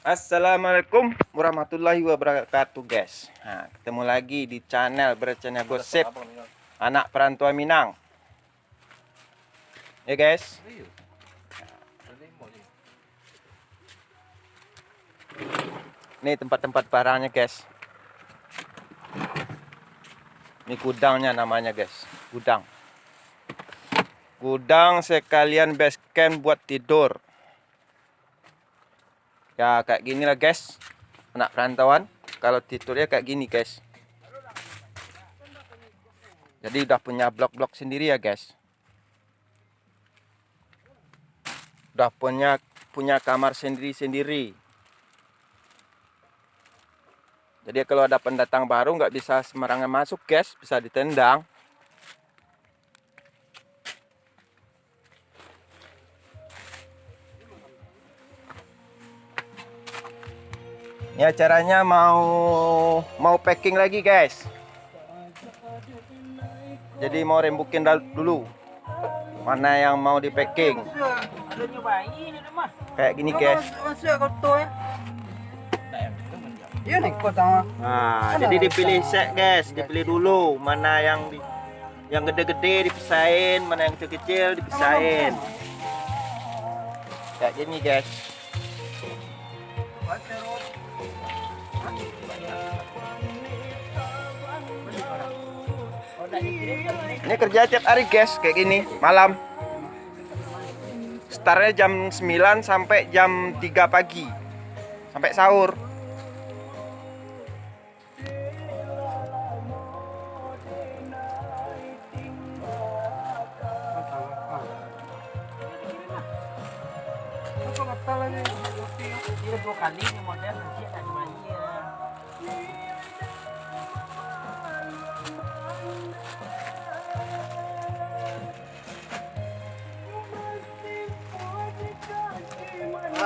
Assalamualaikum warahmatullahi wabarakatuh, guys. Nah, ketemu lagi di channel Berencana Gosip Anak Perantauan Minang. Ya, guys. Ini tempat-tempat barangnya, guys. Ini gudangnya namanya, guys. Gudang. Gudang sekalian base camp buat tidur. Ya, kayak gini lah, guys. Anak perantauan kalau tidurnya kayak gini, guys. Jadi udah punya blok-blok sendiri ya, guys. Udah punya kamar sendiri-sendiri. Jadi kalau ada pendatang baru nggak bisa sembarangan masuk, guys. Bisa ditendang. Ya, caranya mau packing lagi, guys. Jadi mau rembukin dulu. Mana yang mau di packing? Kayak gini, guys. Nah, jadi dipilih set, guys. Dipilih dulu mana yang gede-gede dipisahin, mana yang kecil-kecil dipisahin. Kayak gini, guys. Ini kerja tiap hari, guys, kayak gini, malam. Startnya jam 9 sampai jam 3 pagi. Sampai sahur.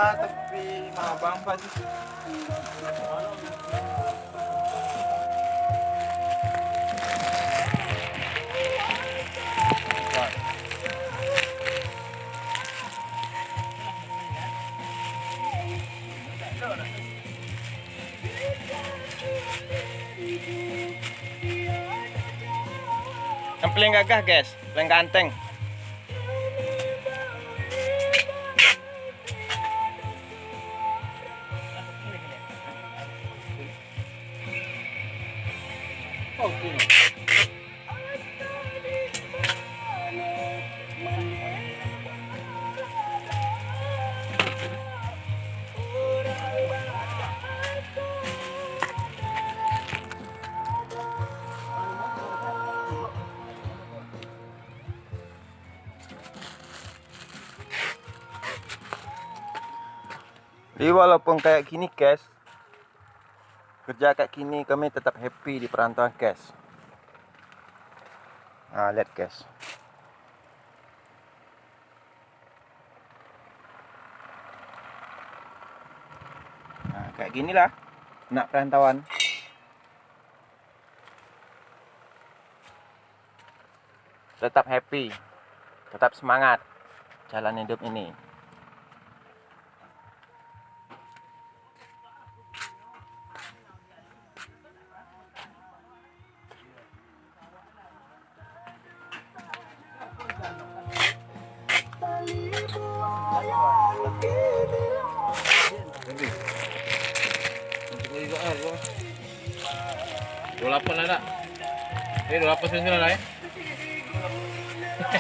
Tapi abang Pak sih. Yang paling gagah, guys, paling ganteng. Jadi walaupun kayak gini, guys, kerja kayak gini kami tetap happy di perantauan, guys. Nah, lihat, guys. Nah, kayak gini lah anak perantauan. Tetap happy, tetap semangat jalan hidup ini.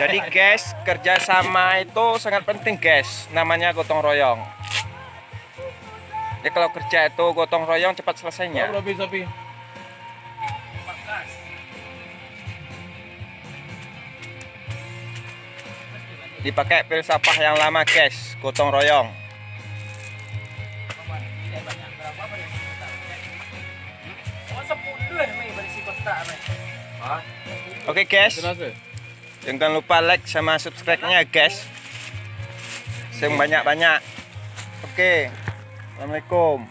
Jadi, guys, kerjasama itu sangat penting, guys. Namanya gotong royong. Ya, kalau kerja itu gotong royong cepat selesainya. Dipakai filsafat yang lama, guys, gotong royong. Oke, guys, jangan lupa like sama subscribe-nya, guys. Yang banyak-banyak. Oke, assalamualaikum.